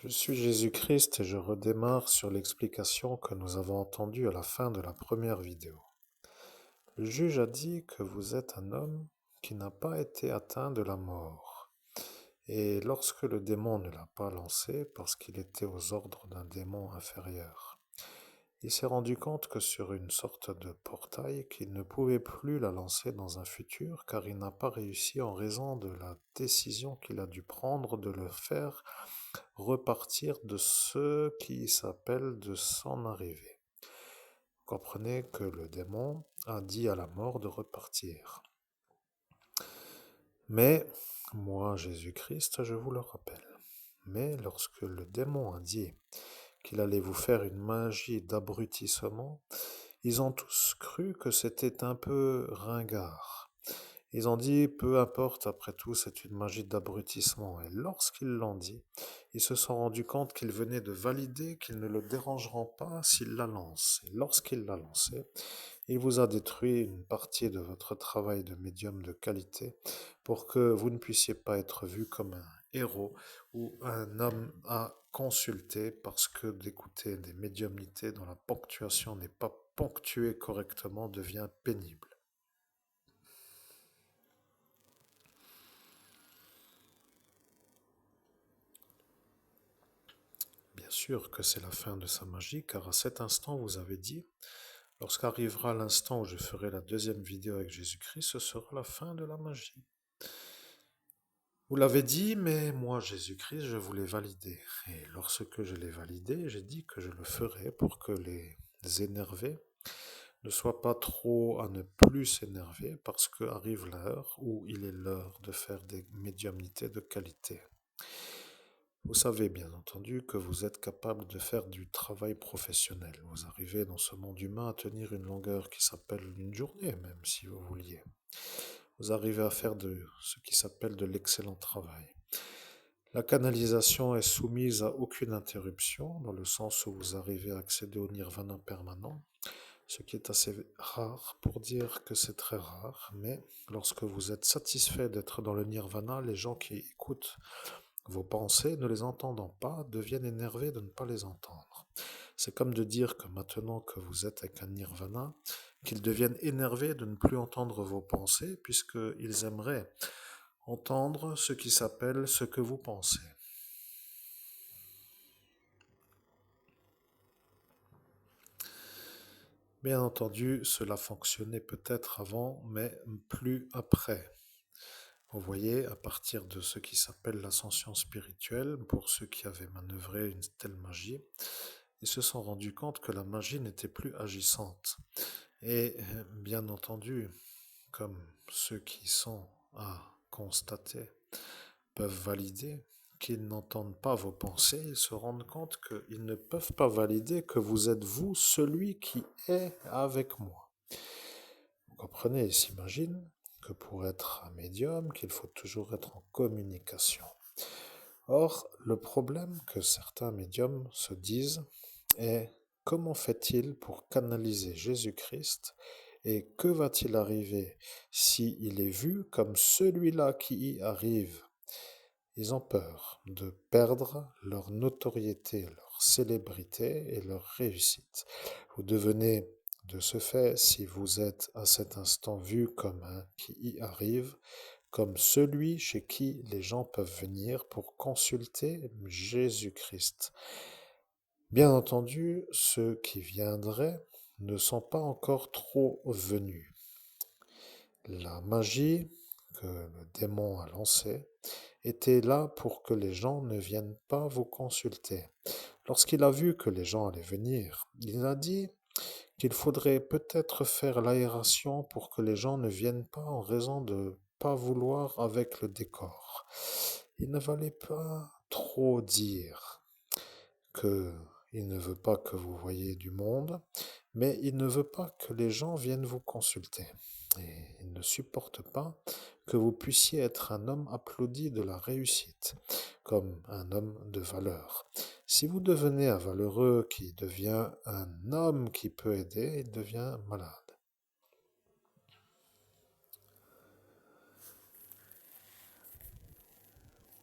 Je suis Jésus-Christ et je redémarre sur l'explication que nous avons entendue à la fin de la première vidéo. Le juge a dit que vous êtes un homme qui n'a pas été atteint de la mort. Et lorsque le démon ne l'a pas lancé parce qu'il était aux ordres d'un démon inférieur, il s'est rendu compte que sur une sorte de portail qu'il ne pouvait plus la lancer dans un futur car il n'a pas réussi en raison de la décision qu'il a dû prendre de le faire repartir de ce qui s'appelle de s'en arriver. Vous comprenez que le démon a dit à la mort de repartir. Mais, moi, Jésus-Christ, je vous le rappelle, mais lorsque le démon a dit qu'il allait vous faire une magie d'abrutissement, ils ont tous cru que c'était un peu ringard. Ils ont dit, peu importe, après tout, c'est une magie d'abrutissement. Et lorsqu'ils l'ont dit, ils se sont rendus compte qu'ils venaient de valider qu'ils ne le dérangeront pas s'il la lance. Et lorsqu'il l'a lancé, il vous a détruit une partie de votre travail de médium de qualité pour que vous ne puissiez pas être vu comme un héros ou un homme à consulter parce que d'écouter des médiumnités dont la ponctuation n'est pas ponctuée correctement devient pénible. Bien sûr que c'est la fin de sa magie, car à cet instant, vous avez dit, lorsqu'arrivera l'instant où je ferai la deuxième vidéo avec Jésus-Christ, ce sera la fin de la magie. Vous l'avez dit, mais moi, Jésus-Christ, je voulais valider. Et lorsque je l'ai validé, j'ai dit que je le ferai pour que les énervés ne soient pas trop à ne plus s'énerver, parce qu'arrive l'heure où il est l'heure de faire des médiumnités de qualité. Vous savez bien entendu que vous êtes capable de faire du travail professionnel. Vous arrivez dans ce monde humain à tenir une longueur qui s'appelle une journée, même si vous vouliez. Vous arrivez à faire de ce qui s'appelle de l'excellent travail. La canalisation est soumise à aucune interruption, dans le sens où vous arrivez à accéder au nirvana permanent, ce qui est assez rare pour dire que c'est très rare, mais lorsque vous êtes satisfait d'être dans le nirvana, les gens qui écoutent vos pensées, ne les entendant pas, deviennent énervés de ne pas les entendre. C'est comme de dire que maintenant que vous êtes avec un nirvana, qu'ils deviennent énervés de ne plus entendre vos pensées, puisqu'ils aimeraient entendre ce qui s'appelle ce que vous pensez. Bien entendu, cela fonctionnait peut-être avant, mais plus après. Vous voyez, à partir de ce qui s'appelle l'ascension spirituelle, pour ceux qui avaient manœuvré une telle magie, ils se sont rendus compte que la magie n'était plus agissante. Et bien entendu, comme ceux qui sont à constater peuvent valider qu'ils n'entendent pas vos pensées, ils se rendent compte qu'ils ne peuvent pas valider que vous êtes vous, celui qui est avec moi. Vous comprenez, ils s'imaginent que pour être un médium, qu'il faut toujours être en communication. Or, le problème que certains médiums se disent est comment fait-il pour canaliser Jésus-Christ et que va-t-il arriver s'il est vu comme celui-là qui y arrive? Ils ont peur de perdre leur notoriété, leur célébrité et leur réussite. Vous devenez de ce fait, si vous êtes à cet instant vu comme un qui y arrive, comme celui chez qui les gens peuvent venir pour consulter Jésus-Christ. Bien entendu, ceux qui viendraient ne sont pas encore trop venus. La magie que le démon a lancée était là pour que les gens ne viennent pas vous consulter. Lorsqu'il a vu que les gens allaient venir, il a dit qu'il faudrait peut-être faire l'aération pour que les gens ne viennent pas en raison de pas vouloir avec le décor. Il ne valait pas trop dire que il ne veut pas que vous voyiez du monde, mais il ne veut pas que les gens viennent vous consulter. Et il ne supporte pas que vous puissiez être un homme applaudi de la réussite, comme un homme de valeur. Si vous devenez un valeureux qui devient un homme qui peut aider, il devient malade.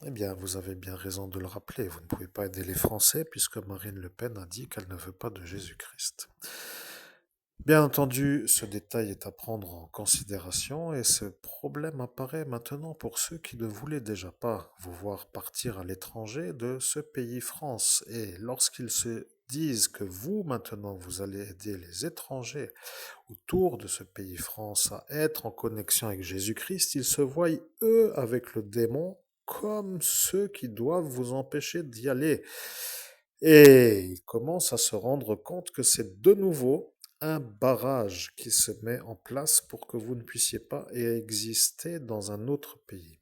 Eh bien, vous avez bien raison de le rappeler. Vous ne pouvez pas aider les Français puisque Marine Le Pen a dit qu'elle ne veut pas de Jésus-Christ. Bien entendu, ce détail est à prendre en considération et ce problème apparaît maintenant pour ceux qui ne voulaient déjà pas vous voir partir à l'étranger de ce pays France. Et lorsqu'ils se disent que vous, maintenant, vous allez aider les étrangers autour de ce pays France à être en connexion avec Jésus-Christ, ils se voient, eux, avec le démon, comme ceux qui doivent vous empêcher d'y aller. Et ils commencent à se rendre compte que c'est de nouveau un barrage qui se met en place pour que vous ne puissiez pas exister dans un autre pays.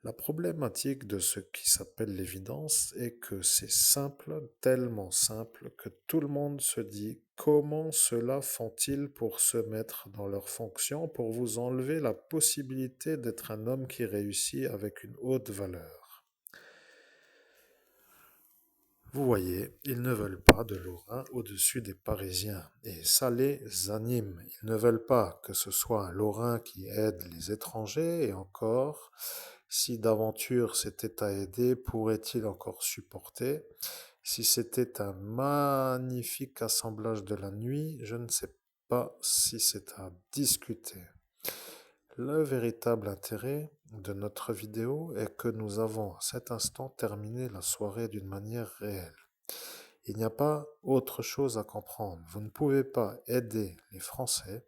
La problématique de ce qui s'appelle l'évidence est que c'est simple, tellement simple, que tout le monde se dit comment cela font-ils pour se mettre dans leurs fonctions, pour vous enlever la possibilité d'être un homme qui réussit avec une haute valeur. Vous voyez, ils ne veulent pas de Lorrain au-dessus des Parisiens, et ça les anime. Ils ne veulent pas que ce soit un Lorrain qui aide les étrangers, et encore, si d'aventure c'était à aider, pourrait-il encore supporter? Si c'était un magnifique assemblage de la nuit, je ne sais pas si c'est à discuter. Le véritable intérêt de notre vidéo est que nous avons à cet instant terminé la soirée d'une manière réelle. Il n'y a pas autre chose à comprendre. Vous ne pouvez pas aider les Français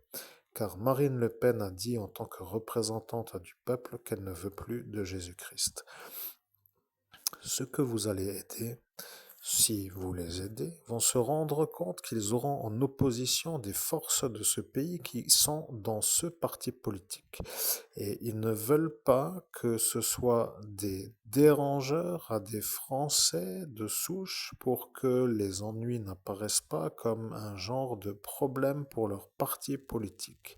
car Marine Le Pen a dit en tant que représentante du peuple qu'elle ne veut plus de Jésus-Christ. Ce que vous allez aider, si vous les aidez, vont se rendre compte qu'ils auront en opposition des forces de ce pays qui sont dans ce parti politique. Et ils ne veulent pas que ce soit des dérangeurs à des Français de souche pour que les ennuis n'apparaissent pas comme un genre de problème pour leur parti politique.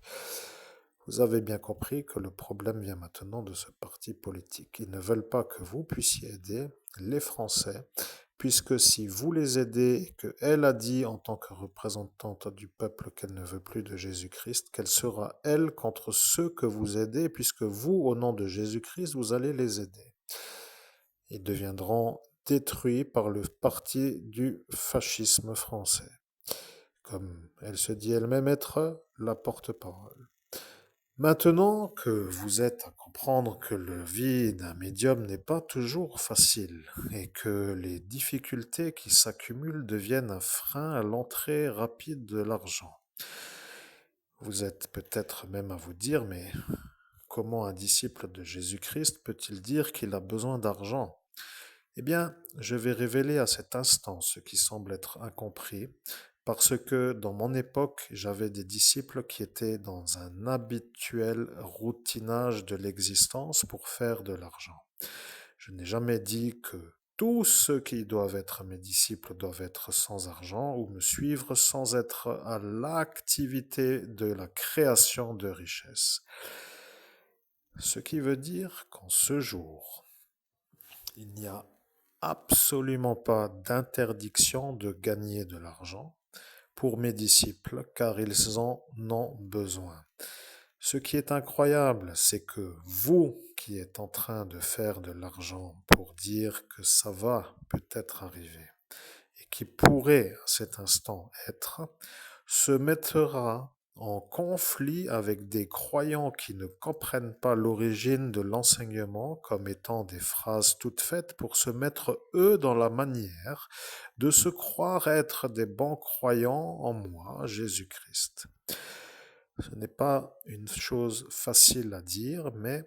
Vous avez bien compris que le problème vient maintenant de ce parti politique. Ils ne veulent pas que vous puissiez aider les Français, puisque si vous les aidez et qu'elle a dit en tant que représentante du peuple qu'elle ne veut plus de Jésus-Christ, qu'elle sera elle contre ceux que vous aidez, puisque vous, au nom de Jésus-Christ, vous allez les aider. Ils deviendront détruits par le parti du fascisme français, comme elle se dit elle-même être la porte-parole. Maintenant que vous êtes à comprendre que le vie d'un médium n'est pas toujours facile et que les difficultés qui s'accumulent deviennent un frein à l'entrée rapide de l'argent, vous êtes peut-être même à vous dire, mais comment un disciple de Jésus-Christ peut-il dire qu'il a besoin d'argent? Eh bien, je vais révéler à cet instant ce qui semble être incompris, parce que dans mon époque, j'avais des disciples qui étaient dans un habituel routinage de l'existence pour faire de l'argent. Je n'ai jamais dit que tous ceux qui doivent être mes disciples doivent être sans argent ou me suivre sans être à l'activité de la création de richesses. Ce qui veut dire qu'en ce jour, il n'y a absolument pas d'interdiction de gagner de l'argent pour mes disciples car ils en ont besoin. Ce qui est incroyable, c'est que vous qui êtes en train de faire de l'argent pour dire que ça va peut-être arriver et qui pourrait à cet instant être, se mettra en conflit avec des croyants qui ne comprennent pas l'origine de l'enseignement comme étant des phrases toutes faites pour se mettre eux dans la manière de se croire être des bons croyants en moi, Jésus-Christ. Ce n'est pas une chose facile à dire, mais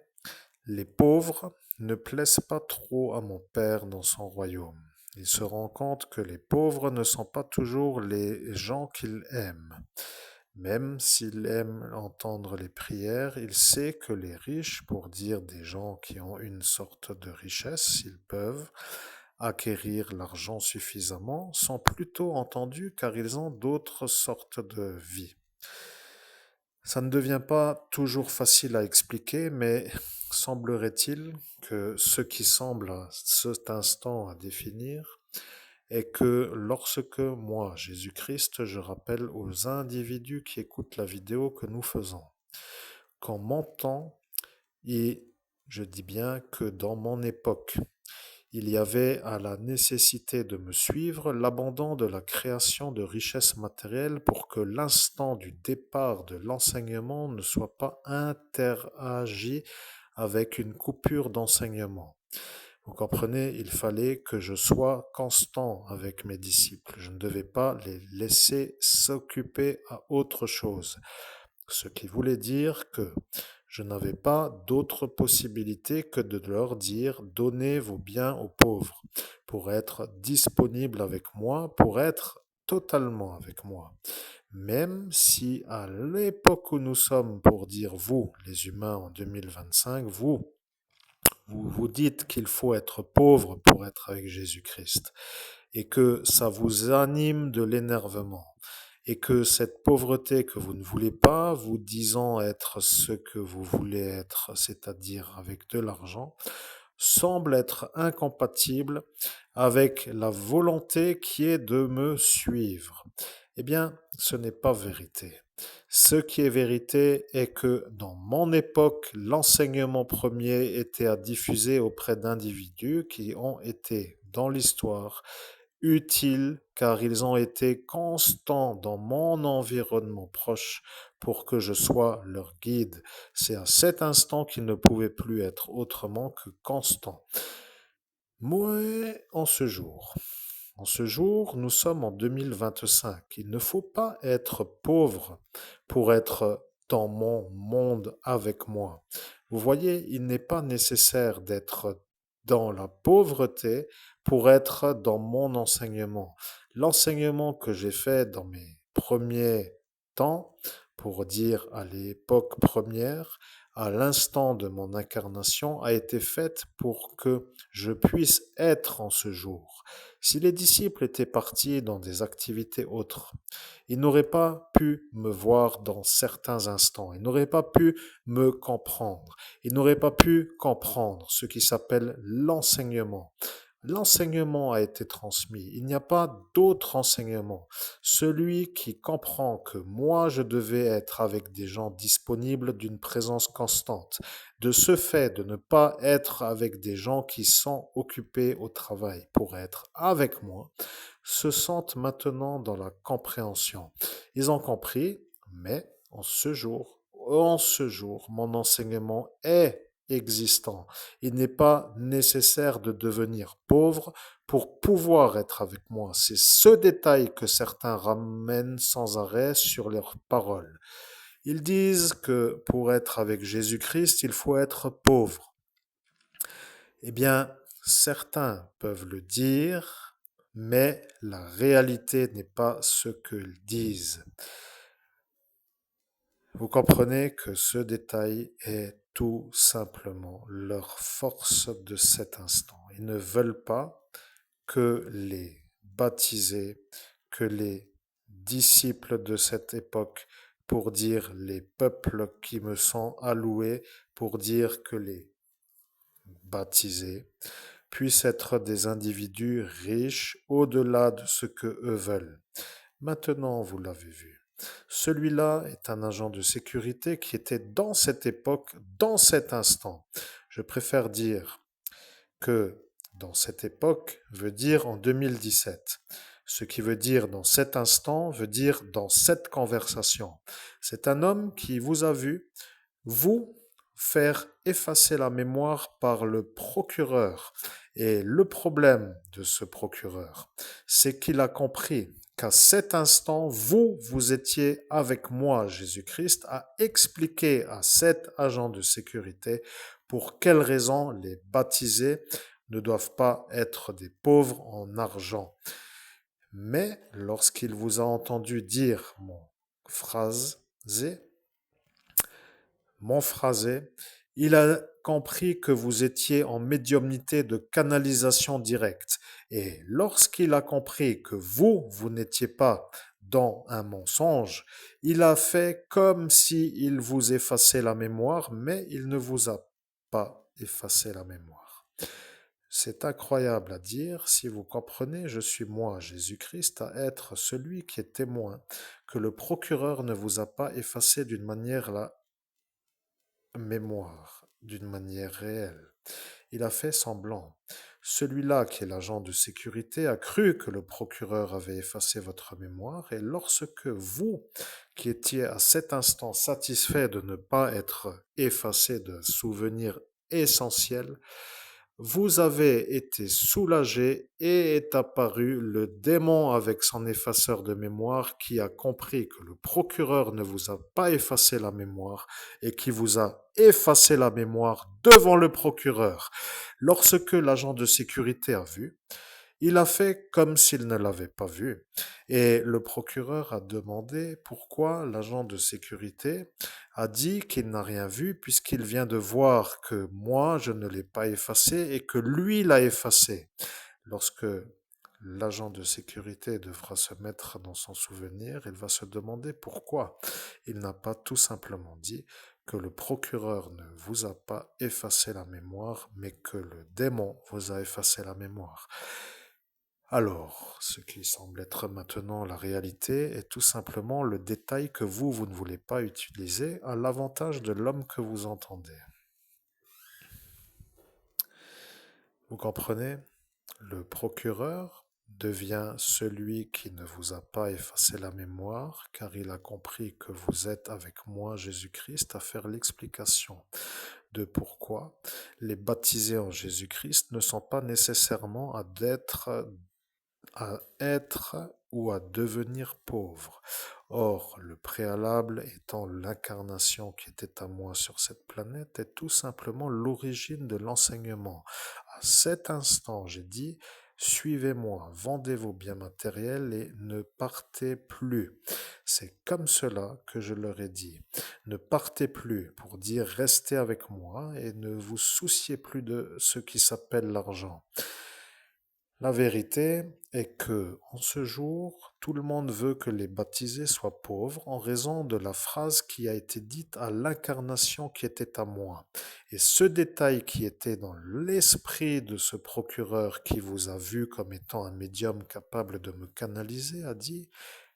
les pauvres ne plaisent pas trop à mon Père dans son royaume. Il se rend compte que les pauvres ne sont pas toujours les gens qu'il aime. Même s'il aime entendre les prières, il sait que les riches, pour dire des gens qui ont une sorte de richesse, s'ils peuvent acquérir l'argent suffisamment, sont plutôt entendus car ils ont d'autres sortes de vie. Ça ne devient pas toujours facile à expliquer, mais semblerait-il que ce qui semble à cet instant à définir est que lorsque moi, Jésus-Christ, je rappelle aux individus qui écoutent la vidéo que nous faisons, qu'en mentant et Je dis bien que dans mon époque, il y avait à la nécessité de me suivre l'abandon de la création de richesses matérielles pour que l'instant du départ de l'enseignement ne soit pas interagi avec une coupure d'enseignement. Vous comprenez, il fallait que je sois constant avec mes disciples. Je ne devais pas les laisser s'occuper à autre chose. Ce qui voulait dire que je n'avais pas d'autre possibilité que de leur dire donnez vos biens aux pauvres pour être disponible avec moi, pour être totalement avec moi. Même si à l'époque où nous sommes, pour dire vous, les humains en 2025, vous vous dites qu'il faut être pauvre pour être avec Jésus-Christ et que ça vous anime de l'énervement et que cette pauvreté que vous ne voulez pas, vous disant être ce que vous voulez être, c'est-à-dire avec de l'argent, semble être incompatible avec la volonté qui est de me suivre. Eh bien, ce n'est pas vérité. Ce qui est vérité est que dans mon époque, l'enseignement premier était à diffuser auprès d'individus qui ont été dans l'histoire utiles car ils ont été constants dans mon environnement proche pour que je sois leur guide. C'est à cet instant qu'ils ne pouvaient plus être autrement que constants. Moi, en ce jour, nous sommes en 2025. Il ne faut pas être pauvre pour être dans mon monde avec moi. Vous voyez, il n'est pas nécessaire d'être dans la pauvreté pour être dans mon enseignement. L'enseignement que j'ai fait dans mes premiers temps, pour dire à l'époque première, à l'instant de mon incarnation, a été faite pour que je puisse être en ce jour. Si les disciples étaient partis dans des activités autres, ils n'auraient pas pu me voir dans certains instants, ils n'auraient pas pu me comprendre, ils n'auraient pas pu comprendre ce qui s'appelle l'enseignement. L'enseignement a été transmis. Il n'y a pas d'autre enseignement. Celui qui comprend que moi, je devais être avec des gens disponibles d'une présence constante. De ce fait, de ne pas être avec des gens qui sont occupés au travail pour être avec moi, se sentent maintenant dans la compréhension. Ils ont compris, mais en ce jour, mon enseignement est existant. Il n'est pas nécessaire de devenir pauvre pour pouvoir être avec moi. C'est ce détail que certains ramènent sans arrêt sur leurs paroles. Ils disent que pour être avec Jésus-Christ, il faut être pauvre. Eh bien, certains peuvent le dire, mais la réalité n'est pas ce qu'ils disent. Vous comprenez que ce détail est tout simplement leur force de cet instant. Ils ne veulent pas que les baptisés, que les disciples de cette époque, pour dire les peuples qui me sont alloués, pour dire que les baptisés puissent être des individus riches au-delà de ce que eux veulent. Maintenant, vous l'avez vu. Celui-là est un agent de sécurité qui était dans cette époque, dans cet instant. Je préfère dire que dans cette époque veut dire en 2017. Ce qui veut dire dans cet instant veut dire dans cette conversation. C'est un homme qui vous a vu, vous, faire effacer la mémoire par le procureur. Et le problème de ce procureur, c'est qu'il a compris qu'à cet instant, vous étiez avec moi, Jésus-Christ, a expliqué à cet agent de sécurité pour quelles raisons les baptisés ne doivent pas être des pauvres en argent. Mais lorsqu'il vous a entendu dire mon phrasé, il a compris que vous étiez en médiumnité de canalisation directe. Et lorsqu'il a compris que vous n'étiez pas dans un mensonge, il a fait comme s'il vous effaçait la mémoire, mais il ne vous a pas effacé la mémoire. C'est incroyable à dire, si vous comprenez, je suis moi, Jésus-Christ, à être celui qui est témoin, que le procureur ne vous a pas effacé d'une manière la mémoire. d'une manière réelle. Il a fait semblant. Celui-là, qui est l'agent de sécurité, a cru que le procureur avait effacé votre mémoire, et lorsque vous, qui étiez à cet instant satisfait de ne pas être effacé d'un souvenir essentiel, vous avez été soulagé et est apparu le démon avec son effaceur de mémoire qui a compris que le procureur ne vous a pas effacé la mémoire et qui vous a effacé la mémoire devant le procureur. Lorsque l'agent de sécurité a vu, il a fait comme s'il ne l'avait pas vu, et le procureur a demandé pourquoi l'agent de sécurité a dit qu'il n'a rien vu puisqu'il vient de voir que moi je ne l'ai pas effacé et que lui l'a effacé. Lorsque l'agent de sécurité devra se mettre dans son souvenir, il va se demander pourquoi il n'a pas tout simplement dit que le procureur ne vous a pas effacé la mémoire, mais que le démon vous a effacé la mémoire. Alors, ce qui semble être maintenant la réalité est tout simplement le détail que vous ne voulez pas utiliser à l'avantage de l'homme que vous entendez. Vous comprenez? Le procureur devient celui qui ne vous a pas effacé la mémoire, car il a compris que vous êtes avec moi, Jésus-Christ, à faire l'explication de pourquoi les baptisés en Jésus-Christ ne sont pas nécessairement à être ou à devenir pauvre. Or, le préalable étant l'incarnation qui était à moi sur cette planète est tout simplement l'origine de l'enseignement. À cet instant, j'ai dit, suivez-moi, vendez vos biens matériels et ne partez plus. C'est comme cela que je leur ai dit. Ne partez plus pour dire restez avec moi et ne vous souciez plus de ce qui s'appelle l'argent. La vérité est que, en ce jour, tout le monde veut que les baptisés soient pauvres en raison de la phrase qui a été dite à l'incarnation qui était à moi. Et ce détail qui était dans l'esprit de ce procureur qui vous a vu comme étant un médium capable de me canaliser a dit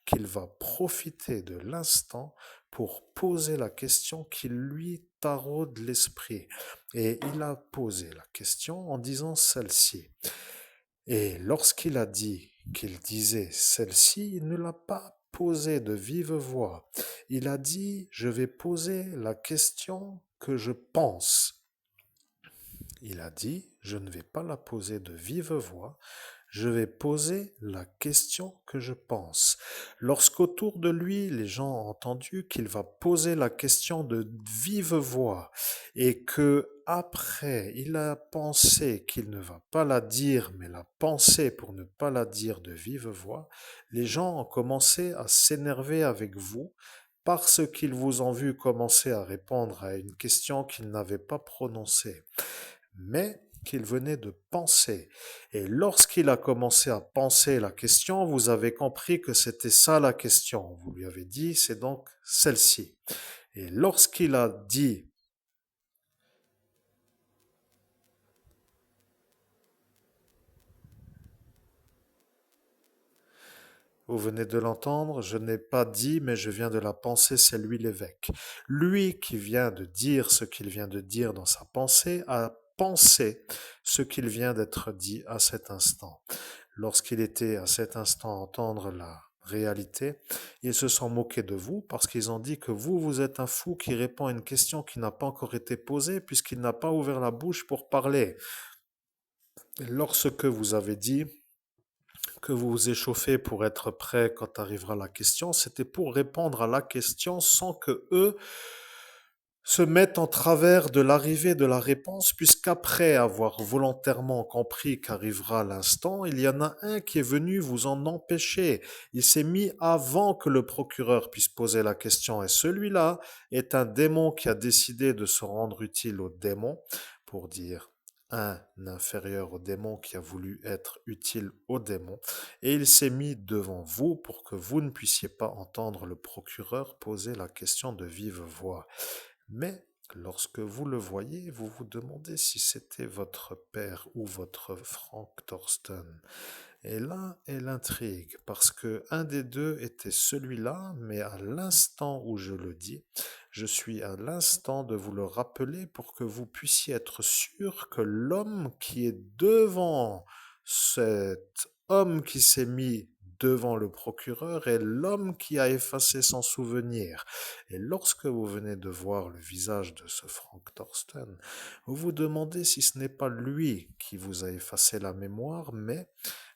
qu'il va profiter de l'instant pour poser la question qui lui taraude l'esprit. Et il a posé la question en disant celle-ci. Et lorsqu'il a dit qu'il disait celle-ci, il ne l'a pas posée de vive voix. Il a dit, je vais poser la question que je pense. Il a dit, je ne vais pas la poser de vive voix, je vais poser la question que je pense. Lorsqu'autour de lui, les gens ont entendu qu'il va poser la question de vive voix et que après, il a pensé qu'il ne va pas la dire, mais l'a pensé pour ne pas la dire de vive voix, les gens ont commencé à s'énerver avec vous parce qu'ils vous ont vu commencer à répondre à une question qu'ils n'avaient pas prononcée, mais qu'il venait de penser. Et lorsqu'il a commencé à penser la question, vous avez compris que c'était ça la question. Vous lui avez dit, c'est donc celle-ci. Et lorsqu'il a dit, vous venez de l'entendre, je n'ai pas dit, mais je viens de la penser, c'est lui l'évêque. Lui qui vient de dire ce qu'il vient de dire dans sa pensée a pensé ce qu'il vient d'être dit à cet instant. Lorsqu'il était à cet instant à entendre la réalité, ils se sont moqués de vous parce qu'ils ont dit que vous êtes un fou qui répond à une question qui n'a pas encore été posée puisqu'il n'a pas ouvert la bouche pour parler. Et lorsque vous avez dit que vous vous échauffez pour être prêt quand arrivera la question, c'était pour répondre à la question sans que eux se mettent en travers de l'arrivée de la réponse, puisqu'après avoir volontairement compris qu'arrivera l'instant, il y en a un qui est venu vous en empêcher. Il s'est mis avant que le procureur puisse poser la question, et celui-là est un démon qui a décidé de se rendre utile au démon, pour dire un inférieur au démon qui a voulu être utile au démon, et il s'est mis devant vous pour que vous ne puissiez pas entendre le procureur poser la question de vive voix. Mais lorsque vous le voyez, vous vous demandez si c'était votre père ou votre Frank Thorsten. Et là est l'intrigue, parce que un des deux était celui-là, mais à l'instant où je le dis, je suis à l'instant de vous le rappeler pour que vous puissiez être sûr que l'homme qui est devant cet homme qui s'est mis devant le procureur est l'homme qui a effacé son souvenir. Et lorsque vous venez de voir le visage de ce Frank Thorsten, vous vous demandez si ce n'est pas lui qui vous a effacé la mémoire, mais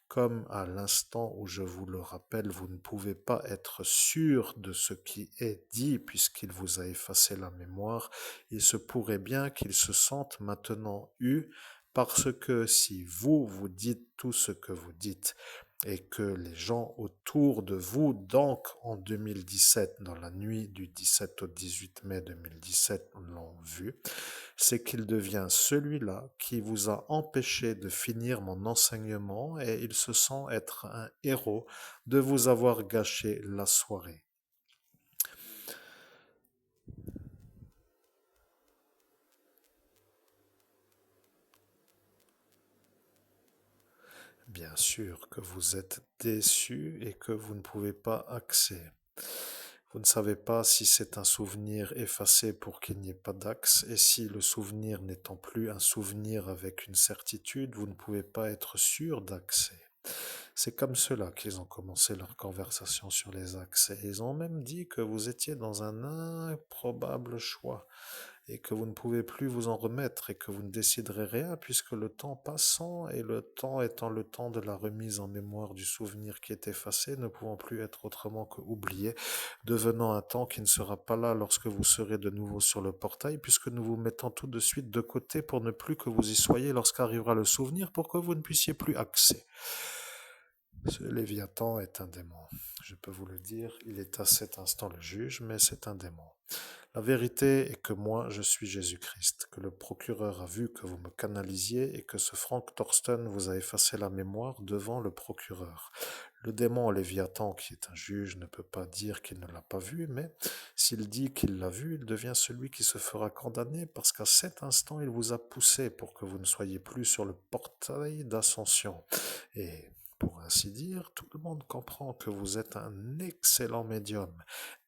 comme à l'instant où je vous le rappelle, vous ne pouvez pas être sûr de ce qui est dit puisqu'il vous a effacé la mémoire, il se pourrait bien qu'il se sente maintenant eu parce que si vous, vous dites tout ce que vous dites et que les gens autour de vous, donc en 2017, dans la nuit du 17 au 18 mai 2017, l'ont vu, c'est qu'il devient celui-là qui vous a empêché de finir mon enseignement et il se sent être un héros de vous avoir gâché la soirée. Bien sûr que vous êtes déçu et que vous ne pouvez pas accéder. Vous ne savez pas si c'est un souvenir effacé pour qu'il n'y ait pas d'axe, et si le souvenir n'étant plus un souvenir avec une certitude, vous ne pouvez pas être sûr d'accès. C'est comme cela qu'ils ont commencé leur conversation sur les axes, et ils ont même dit que vous étiez dans un improbable choix, et que vous ne pouvez plus vous en remettre, et que vous ne déciderez rien, puisque le temps passant, et le temps étant le temps de la remise en mémoire du souvenir qui est effacé, ne pouvant plus être autrement que oublié, devenant un temps qui ne sera pas là lorsque vous serez de nouveau sur le portail, puisque nous vous mettons tout de suite de côté pour ne plus que vous y soyez lorsqu'arrivera le souvenir, pour que vous ne puissiez plus accéder. Ce Léviathan est un démon. Je peux vous le dire, il est à cet instant le juge, mais c'est un démon. La vérité est que moi, je suis Jésus-Christ, que le procureur a vu que vous me canalisiez et que ce Frank Thorsten vous a effacé la mémoire devant le procureur. Le démon Léviathan, qui est un juge, ne peut pas dire qu'il ne l'a pas vu, mais s'il dit qu'il l'a vu, il devient celui qui se fera condamner parce qu'à cet instant, il vous a poussé pour que vous ne soyez plus sur le portail d'ascension. Et pour ainsi dire, tout le monde comprend que vous êtes un excellent médium,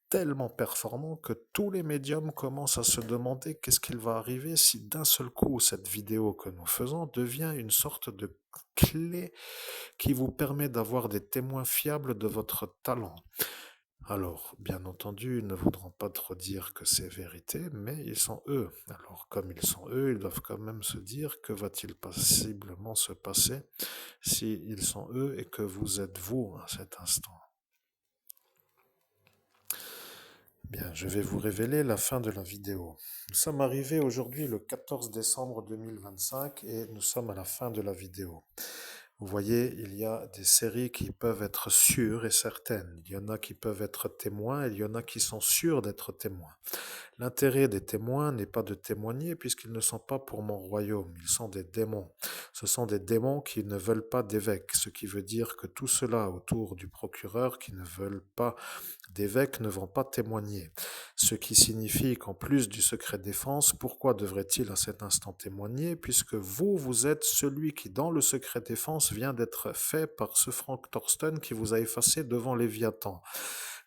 tellement performant que tous les médiums commencent à se demander qu'est-ce qu'il va arriver si d'un seul coup cette vidéo que nous faisons devient une sorte de clé qui vous permet d'avoir des témoins fiables de votre talent. Alors, bien entendu, ils ne voudront pas trop dire que c'est vérité, mais ils sont eux. Alors, comme ils sont eux, ils doivent quand même se dire que va-t-il possiblement se passer si ils sont eux et que vous êtes vous à cet instant. Bien, je vais vous révéler la fin de la vidéo. Nous sommes arrivés aujourd'hui le 14 décembre 2025 et nous sommes à la fin de la vidéo. Vous voyez, il y a des séries qui peuvent être sûres et certaines. Il y en a qui peuvent être témoins et il y en a qui sont sûrs d'être témoins. L'intérêt des témoins n'est pas de témoigner puisqu'ils ne sont pas pour mon royaume, ils sont des démons. Ce sont des démons qui ne veulent pas d'évêque, ce qui veut dire que tout cela autour du procureur qui ne veulent pas d'évêque ne vont pas témoigner. Ce qui signifie qu'en plus du secret défense, pourquoi devrait-il à cet instant témoigner puisque vous, vous êtes celui qui dans le secret défense vient d'être fait par ce Frank Thorsten qui vous a effacé devant Léviathan.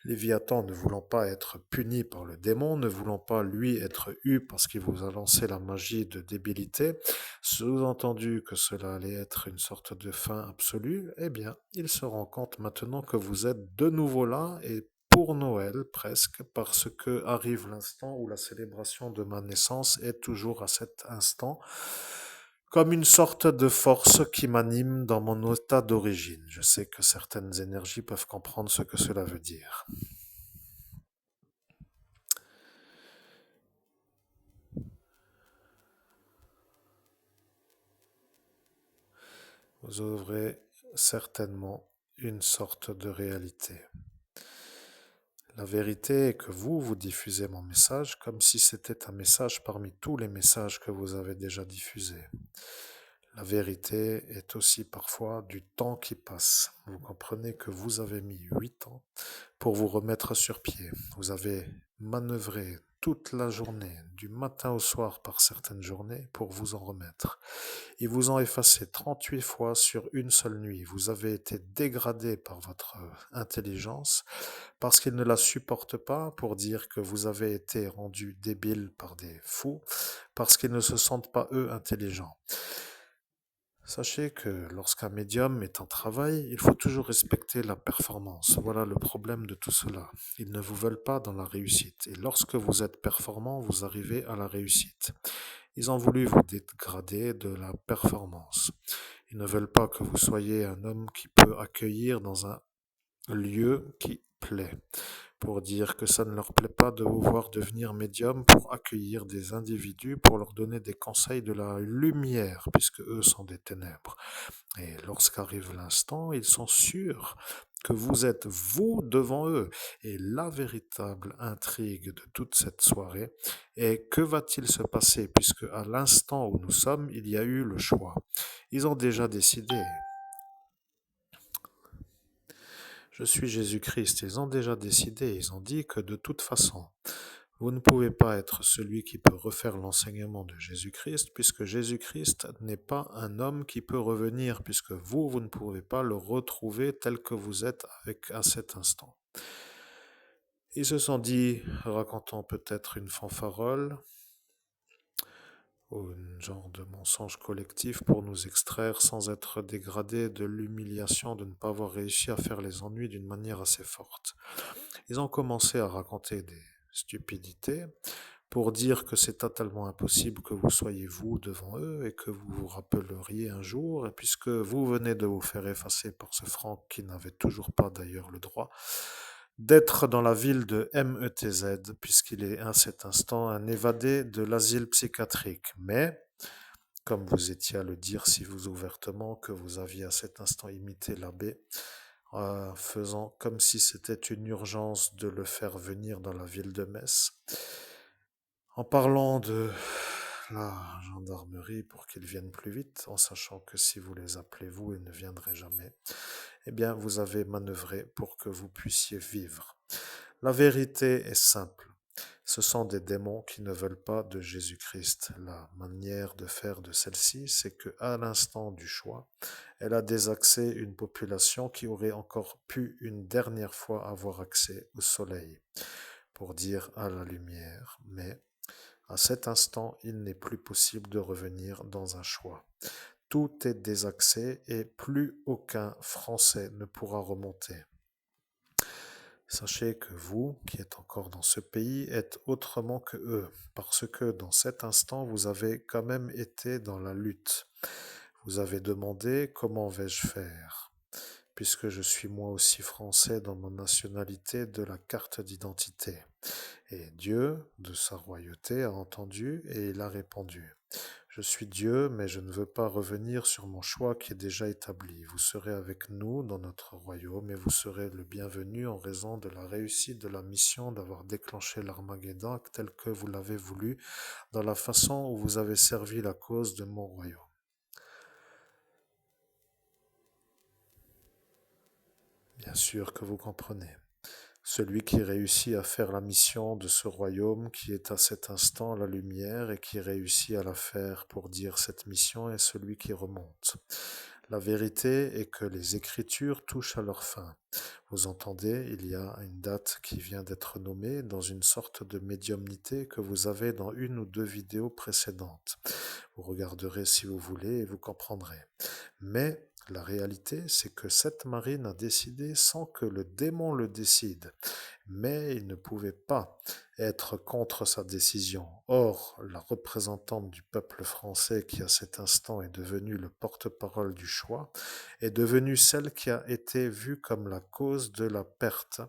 Léviathan ne voulant pas être puni par le démon, ne voulant pas lui être eu parce qu'il vous a lancé la magie de débilité, sous-entendu que cela allait être une sorte de fin absolue, eh bien, il se rend compte maintenant que vous êtes de nouveau là et pour Noël presque, parce que arrive l'instant où la célébration de ma naissance est toujours à cet instant, comme une sorte de force qui m'anime dans mon état d'origine. Je sais que certaines énergies peuvent comprendre ce que cela veut dire. Vous ouvrez certainement une sorte de réalité. La vérité est que vous diffusez mon message comme si c'était un message parmi tous les messages que vous avez déjà diffusés. La vérité est aussi parfois du temps qui passe. Vous comprenez que vous avez mis 8 ans pour vous remettre sur pied. Vous avez manœuvré toute la journée, du matin au soir par certaines journées, pour vous en remettre. Ils vous ont effacé 38 fois sur une seule nuit. Vous avez été dégradé par votre intelligence parce qu'ils ne la supportent pas pour dire que vous avez été rendu débile par des fous, parce qu'ils ne se sentent pas eux intelligents. Sachez que lorsqu'un médium est en travail, il faut toujours respecter la performance. Voilà le problème de tout cela. Ils ne vous veulent pas dans la réussite. Et lorsque vous êtes performant, vous arrivez à la réussite. Ils ont voulu vous dégrader de la performance. Ils ne veulent pas que vous soyez un homme qui peut accueillir dans un lieu qui plaît, pour dire que ça ne leur plaît pas de vous voir devenir médium pour accueillir des individus, pour leur donner des conseils de la lumière, puisque eux sont des ténèbres. Et lorsqu'arrive l'instant, ils sont sûrs que vous êtes vous devant eux. Et la véritable intrigue de toute cette soirée est que va-t-il se passer, puisque à l'instant où nous sommes, il y a eu le choix. Ils ont déjà décidé. Je suis Jésus-Christ. Ils ont déjà décidé. Ils ont dit que de toute façon, vous ne pouvez pas être celui qui peut refaire l'enseignement de Jésus-Christ, puisque Jésus-Christ n'est pas un homme qui peut revenir, puisque vous ne pouvez pas le retrouver tel que vous êtes à cet instant. Ils se sont dit, racontant peut-être une fanfarole, ou un genre de mensonge collectif pour nous extraire sans être dégradés de l'humiliation de ne pas avoir réussi à faire les ennuis d'une manière assez forte. Ils ont commencé à raconter des stupidités pour dire que c'est totalement impossible que vous soyez vous devant eux et que vous vous rappelleriez un jour, et puisque vous venez de vous faire effacer par ce Franck qui n'avait toujours pas d'ailleurs le droit d'être dans la ville de METZ, puisqu'il est à cet instant un évadé de l'asile psychiatrique. Mais, comme vous étiez à le dire si vous ouvertement que vous aviez à cet instant imité l'abbé, faisant comme si c'était une urgence de le faire venir dans la ville de Metz, en parlant de la gendarmerie pour qu'ils viennent plus vite, en sachant que si vous les appelez vous, ils ne viendraient jamais, eh bien, vous avez manœuvré pour que vous puissiez vivre. La vérité est simple. Ce sont des démons qui ne veulent pas de Jésus-Christ. La manière de faire de celle-ci, c'est que, à l'instant du choix, elle a désaxé une population qui aurait encore pu une dernière fois avoir accès au soleil, pour dire à la lumière. Mais, à cet instant, il n'est plus possible de revenir dans un choix. Tout est désaxé et plus aucun Français ne pourra remonter. Sachez que vous, qui êtes encore dans ce pays, êtes autrement que eux, parce que dans cet instant, vous avez quand même été dans la lutte. Vous avez demandé comment vais-je faire, puisque je suis moi aussi français dans ma nationalité de la carte d'identité. Et Dieu, de sa royauté, a entendu et il a répondu. Je suis Dieu, mais je ne veux pas revenir sur mon choix qui est déjà établi. Vous serez avec nous dans notre royaume et vous serez le bienvenu en raison de la réussite de la mission d'avoir déclenché l'Armageddon tel que vous l'avez voulu, dans la façon où vous avez servi la cause de mon royaume. Bien sûr que vous comprenez. Celui qui réussit à faire la mission de ce royaume qui est à cet instant la lumière et qui réussit à la faire pour dire cette mission est celui qui remonte. La vérité est que les écritures touchent à leur fin. Vous entendez, il y a une date qui vient d'être nommée dans une sorte de médiumnité que vous avez dans une ou deux vidéos précédentes. Vous regarderez si vous voulez et vous comprendrez. Mais la réalité, c'est que cette marine a décidé sans que le démon le décide. Mais il ne pouvait pas être contre sa décision. Or, la représentante du peuple français qui à cet instant est devenue le porte-parole du choix, est devenue celle qui a été vue comme la cause de la perte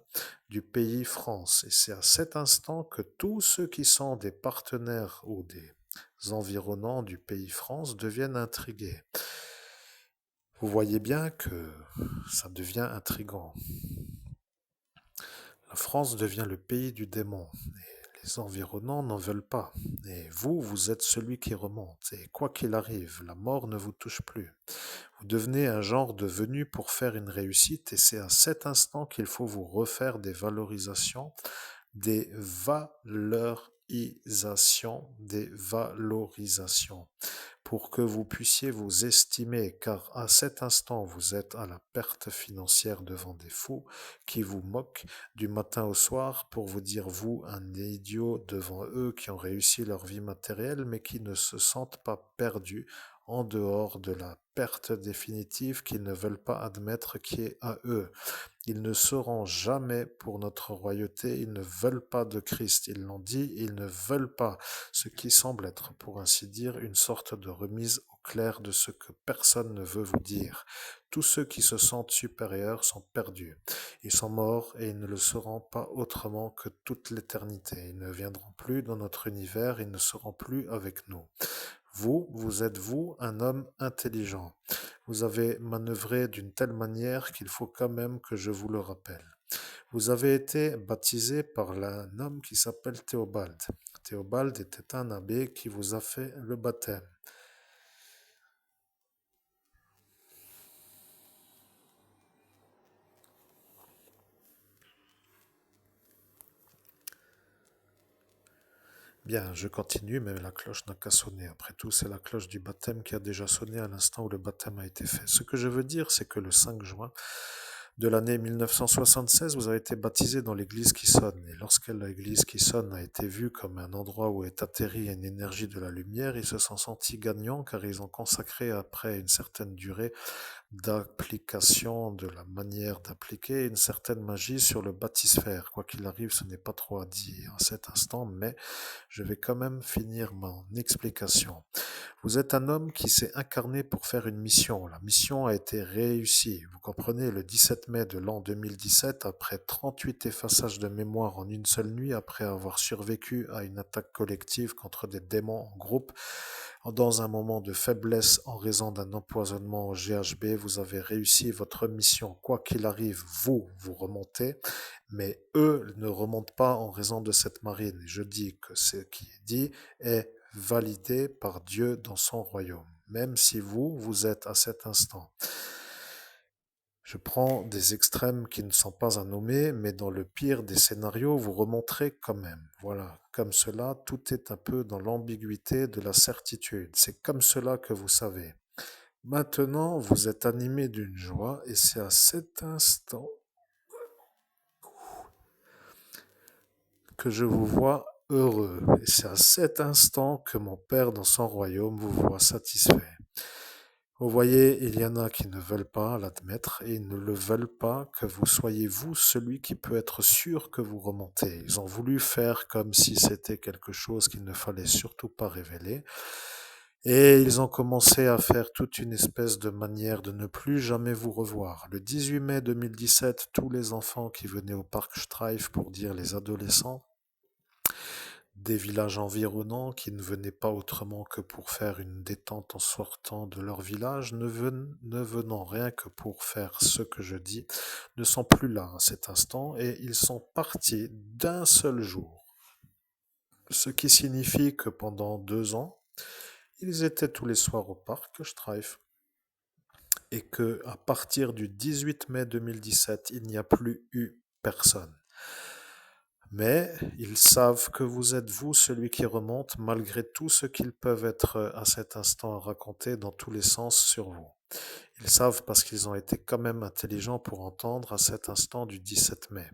du pays France. Et c'est à cet instant que tous ceux qui sont des partenaires ou des environnants du pays France deviennent intrigués. Vous voyez bien que ça devient intrigant. La France devient le pays du démon. Et Les environnants n'en veulent pas. Et vous, vous êtes celui qui remonte. Et quoi qu'il arrive, la mort ne vous touche plus. Vous devenez un genre de venu pour faire une réussite et c'est à cet instant qu'il faut vous refaire des valorisations, des valorisations pour que vous puissiez vous estimer, car à cet instant, vous êtes à la perte financière devant des fous qui vous moquent du matin au soir pour vous dire, vous, un idiot devant eux qui ont réussi leur vie matérielle, mais qui ne se sentent pas perdus en dehors de la perte définitive qu'ils ne veulent pas admettre qui est à eux. Ils ne seront jamais pour notre royauté, ils ne veulent pas de Christ, ils l'ont dit, ils ne veulent pas, ce qui semble être, pour ainsi dire, une sorte de remise au clair de ce que personne ne veut vous dire. Tous ceux qui se sentent supérieurs sont perdus. Ils sont morts et ils ne le seront pas autrement que toute l'éternité. Ils ne viendront plus dans notre univers, ils ne seront plus avec nous. Vous, vous êtes vous, un homme intelligent. Vous avez manœuvré d'une telle manière qu'il faut quand même que je vous le rappelle. Vous avez été baptisé par un homme qui s'appelle Théobald. Théobald était un abbé qui vous a fait le baptême. Bien, je continue, mais la cloche n'a qu'à sonner. Après tout, c'est la cloche du baptême qui a déjà sonné à l'instant où le baptême a été fait. Ce que je veux dire, c'est que le 5 juin de l'année 1976, vous avez été baptisé dans l'église qui sonne. Et lorsque l'église qui sonne a été vue comme un endroit où est atterri une énergie de la lumière, ils se sont sentis gagnants car ils ont consacré, après une certaine durée d'application, de la manière d'appliquer une certaine magie sur le baptisphère. Quoi qu'il arrive, ce n'est pas trop à dire à cet instant, mais je vais quand même finir mon explication. Vous êtes un homme qui s'est incarné pour faire une mission. La mission a été réussie. Vous comprenez, le 17 mai de l'an 2017, après 38 effaçages de mémoire en une seule nuit, après avoir survécu à une attaque collective contre des démons en groupe, dans un moment de faiblesse en raison d'un empoisonnement au GHB, vous avez réussi votre mission. Quoi qu'il arrive, vous remontez, mais eux ne remontent pas en raison de cette marine. Je dis que ce qui est dit est validé par Dieu dans son royaume, même si vous êtes à cet instant. Je prends des extrêmes qui ne sont pas à nommer, mais dans le pire des scénarios, vous remonterez quand même. Voilà, comme cela, tout est un peu dans l'ambiguïté de la certitude. C'est comme cela que vous savez. Maintenant, vous êtes animé d'une joie, et c'est à cet instant que je vous vois heureux. Et c'est à cet instant que mon Père dans son royaume vous voit satisfait. Vous voyez, il y en a qui ne veulent pas l'admettre et ils ne le veulent pas que vous soyez vous celui qui peut être sûr que vous remontez. Ils ont voulu faire comme si c'était quelque chose qu'il ne fallait surtout pas révéler. Et ils ont commencé à faire toute une espèce de manière de ne plus jamais vous revoir. Le 18 mai 2017, tous les enfants qui venaient au parc Streif, pour dire les adolescents, des villages environnants qui ne venaient pas autrement que pour faire une détente en sortant de leur village, ne venant rien que pour faire ce que je dis, ne sont plus là à cet instant et ils sont partis d'un seul jour. Ce qui signifie que pendant 2 ans, ils étaient tous les soirs au parc Streif et que à partir du 18 mai 2017, il n'y a plus eu personne. Mais ils savent que vous êtes vous celui qui remonte malgré tout ce qu'ils peuvent être à cet instant raconter dans tous les sens sur vous. Ils savent parce qu'ils ont été quand même intelligents pour entendre à cet instant du 17 mai.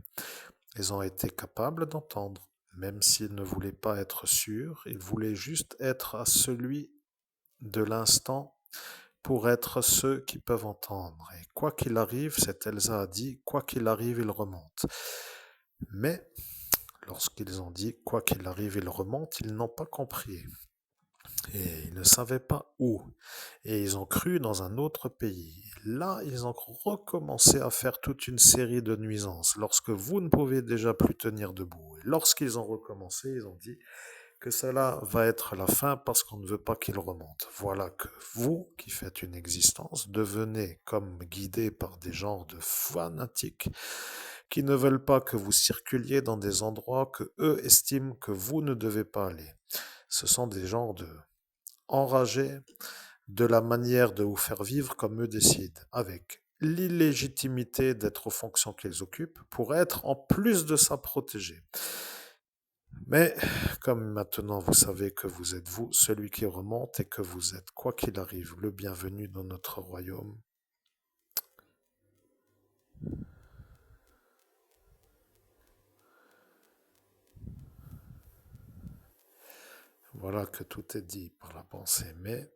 Ils ont été capables d'entendre, même s'ils ne voulaient pas être sûrs, ils voulaient juste être à celui de l'instant pour être ceux qui peuvent entendre. Et quoi qu'il arrive, cette Elsa a dit, quoi qu'il arrive, ils remontent. Mais lorsqu'ils ont dit quoi qu'il arrive, ils remontent, ils n'ont pas compris. Et ils ne savaient pas où. Et ils ont cru dans un autre pays. Là, ils ont recommencé à faire toute une série de nuisances. Lorsque vous ne pouvez déjà plus tenir debout. Et lorsqu'ils ont recommencé, ils ont dit que cela va être la fin parce qu'on ne veut pas qu'ils remontent. Voilà que vous, qui faites une existence, devenez comme guidés par des genres de fanatiques qui ne veulent pas que vous circuliez dans des endroits que eux estiment que vous ne devez pas aller. Ce sont des gens enragés de la manière de vous faire vivre comme eux décident, avec l'illégitimité d'être aux fonctions qu'ils occupent pour être en plus de ça protégés. Mais comme maintenant vous savez que vous êtes vous, celui qui remonte et que vous êtes, quoi qu'il arrive, le bienvenu dans notre royaume, voilà que tout est dit par la pensée. Mais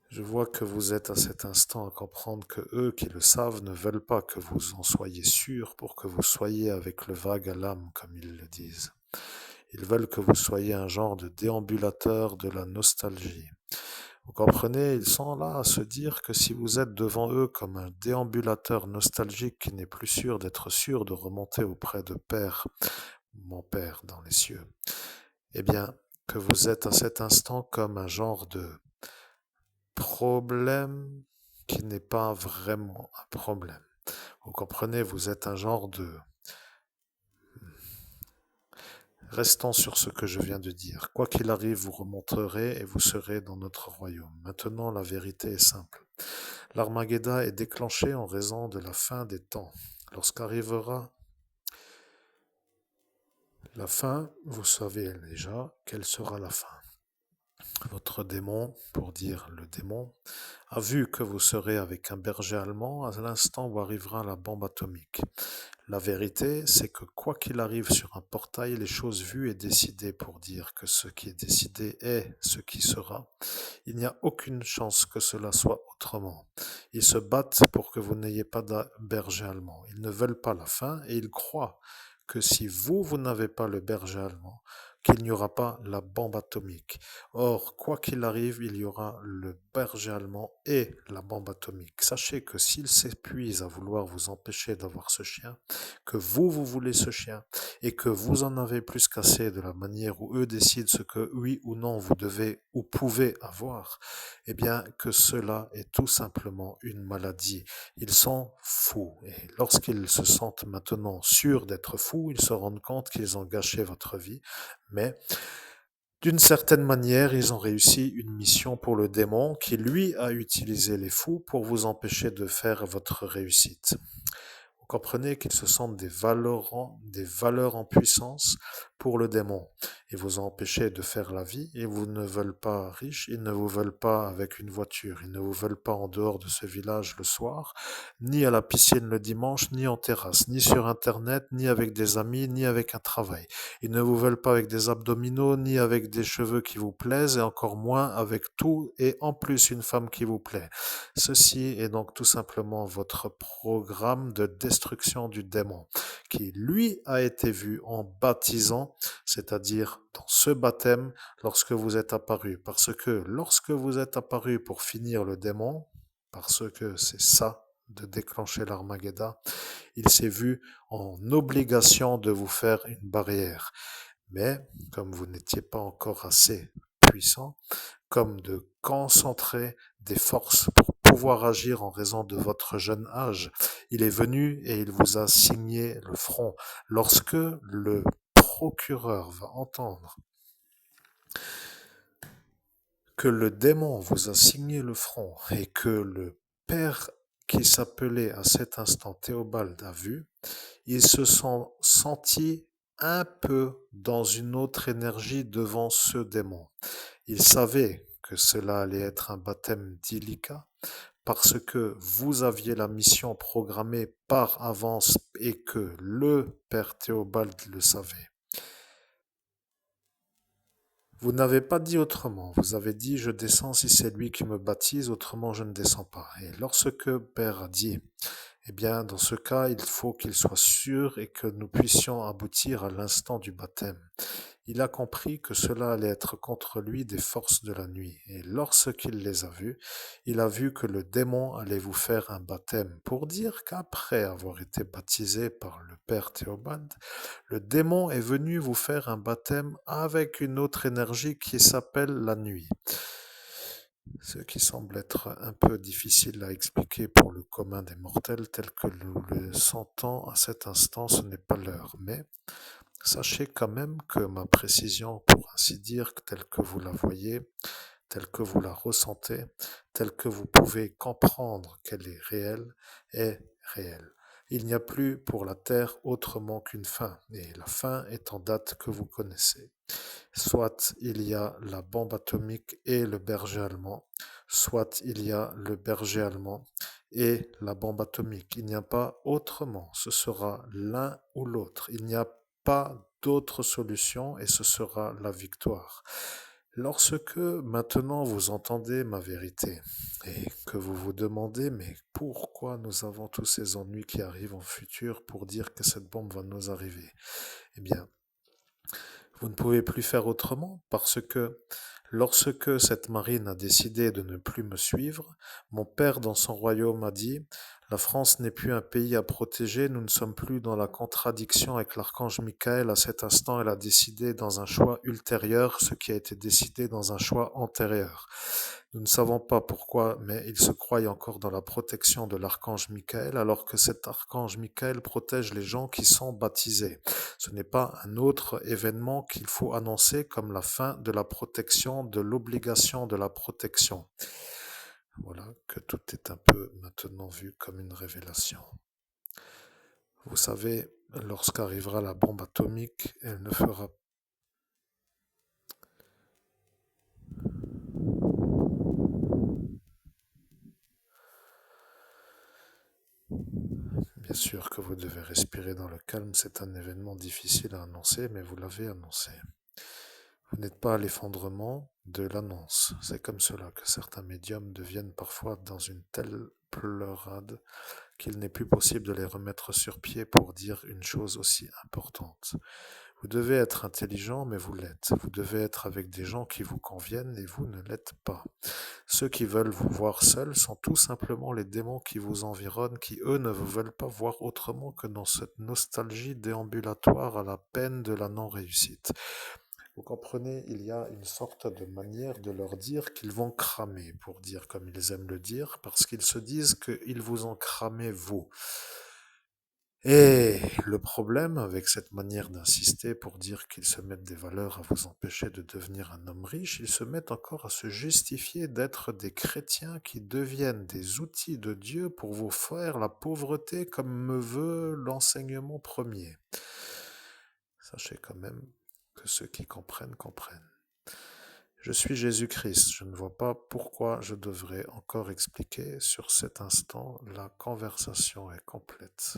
je vois que vous êtes à cet instant à comprendre que eux qui le savent ne veulent pas que vous en soyez sûrs pour que vous soyez avec le vague à l'âme, comme ils le disent. Ils veulent que vous soyez un genre de déambulateur de la nostalgie. Vous comprenez, ils sont là à se dire que si vous êtes devant eux comme un déambulateur nostalgique qui n'est plus sûr de remonter auprès de Père, mon Père dans les cieux, eh bien, que vous êtes à cet instant comme un genre de problème qui n'est pas vraiment un problème. Vous comprenez, vous êtes un genre de... Restons sur ce que je viens de dire. Quoi qu'il arrive, vous remonterez et vous serez dans notre royaume. Maintenant, la vérité est simple. L'Armageddon est déclenché en raison de la fin des temps. Lorsqu'arrivera la fin, vous savez déjà quelle sera la fin. Votre démon, pour dire le démon, a vu que vous serez avec un berger allemand à l'instant où arrivera la bombe atomique. La vérité, c'est que quoi qu'il arrive sur un portail, les choses vues et décidées pour dire que ce qui est décidé est ce qui sera. Il n'y a aucune chance que cela soit autrement. Ils se battent pour que vous n'ayez pas de berger allemand. Ils ne veulent pas la fin et ils croient que si vous n'avez pas le berger allemand, qu'il n'y aura pas la bombe atomique. Or, quoi qu'il arrive, il y aura le berger allemand et la bombe atomique. Sachez que s'ils s'épuisent à vouloir vous empêcher d'avoir ce chien, que vous voulez ce chien, et que vous en avez plus qu'assez de la manière où eux décident ce que oui ou non vous devez ou pouvez avoir, eh bien que cela est tout simplement une maladie. Ils sont fous, et lorsqu'ils se sentent maintenant sûrs d'être fous, ils se rendent compte qu'ils ont gâché votre vie, mais d'une certaine manière, ils ont réussi une mission pour le démon qui, lui, a utilisé les fous pour vous empêcher de faire votre réussite. Vous comprenez qu'ils se sentent des valeurs en puissance pour le démon. Ils vous ont empêché de faire la vie et vous ne veulent pas riches, ils ne vous veulent pas avec une voiture, ils ne vous veulent pas en dehors de ce village le soir, ni à la piscine le dimanche, ni en terrasse, ni sur internet, ni avec des amis, ni avec un travail. Ils ne vous veulent pas avec des abdominaux, ni avec des cheveux qui vous plaisent, et encore moins avec tout et en plus une femme qui vous plaît. Ceci est donc tout simplement votre programme de destruction du démon, qui lui a été vu en baptisant, c'est-à-dire dans ce baptême, lorsque vous êtes apparu. Parce que lorsque vous êtes apparu pour finir le démon, parce que c'est ça de déclencher l'Armageddon, il s'est vu en obligation de vous faire une barrière. Mais comme vous n'étiez pas encore assez puissant, comme de concentrer des forces pour pouvoir agir en raison de votre jeune âge. Il est venu et il vous a signé le front. Lorsque le procureur va entendre que le démon vous a signé le front et que le père qui s'appelait à cet instant Théobald a vu, ils se sont sentis un peu dans une autre énergie devant ce démon. Ils savaient que cela allait être un baptême délicat parce que vous aviez la mission programmée par avance et que le père Théobald le savait. Vous n'avez pas dit autrement. Vous avez dit je descends si c'est lui qui me baptise, autrement je ne descends pas. Et lorsque Père a dit eh bien, dans ce cas, il faut qu'il soit sûr et que nous puissions aboutir à l'instant du baptême. Il a compris que cela allait être contre lui des forces de la nuit. Et lorsqu'il les a vus, il a vu que le démon allait vous faire un baptême pour dire qu'après avoir été baptisé par le Père Théobald, le démon est venu vous faire un baptême avec une autre énergie qui s'appelle la nuit. Ce qui semble être un peu difficile à expliquer pour le commun des mortels tel que nous le sentons à cet instant, ce n'est pas l'heure. Mais sachez quand même que ma précision, pour ainsi dire, telle que vous la voyez, telle que vous la ressentez, telle que vous pouvez comprendre qu'elle est réelle. Il n'y a plus pour la Terre autrement qu'une fin, et la fin est en date que vous connaissez. Soit il y a la bombe atomique et le berger allemand, soit il y a le berger allemand et la bombe atomique. Il n'y a pas autrement, ce sera l'un ou l'autre. Il n'y a pas d'autre solution et ce sera la victoire. Lorsque maintenant vous entendez ma vérité et que vous vous demandez mais pourquoi nous avons tous ces ennuis qui arrivent en futur pour dire que cette bombe va nous arriver, eh bien, vous ne pouvez plus faire autrement parce que lorsque cette marine a décidé de ne plus me suivre, mon père dans son royaume a dit: La France n'est plus un pays à protéger, nous ne sommes plus dans la contradiction avec l'archange Michael. À cet instant, elle a décidé dans un choix ultérieur ce qui a été décidé dans un choix antérieur. Nous ne savons pas pourquoi, mais ils se croient encore dans la protection de l'archange Michael, alors que cet archange Michael protège les gens qui sont baptisés. Ce n'est pas un autre événement qu'il faut annoncer comme la fin de la protection, de l'obligation de la protection. Voilà que tout est un peu maintenant vu comme une révélation. Vous savez, lorsqu'arrivera la bombe atomique, elle ne fera Bien sûr que vous devez respirer dans le calme, c'est un événement difficile à annoncer, mais vous l'avez annoncé. Vous n'êtes pas à l'effondrement de l'annonce. C'est comme cela que certains médiums deviennent parfois dans une telle pleurade qu'il n'est plus possible de les remettre sur pied pour dire une chose aussi importante. Vous devez être intelligent, mais vous l'êtes. Vous devez être avec des gens qui vous conviennent et vous ne l'êtes pas. Ceux qui veulent vous voir seul sont tout simplement les démons qui vous environnent, qui eux ne vous veulent pas voir autrement que dans cette nostalgie déambulatoire à la peine de la non-réussite. Vous comprenez, il y a une sorte de manière de leur dire qu'ils vont cramer, pour dire comme ils aiment le dire, parce qu'ils se disent qu'ils vous ont cramé vous. Et le problème avec cette manière d'insister pour dire qu'ils se mettent des valeurs à vous empêcher de devenir un homme riche, ils se mettent encore à se justifier d'être des chrétiens qui deviennent des outils de Dieu pour vous faire la pauvreté comme me veut l'enseignement premier. Sachez quand même que ceux qui comprennent, comprennent. Je suis Jésus-Christ, je ne vois pas pourquoi je devrais encore expliquer sur cet instant, la conversation est complète.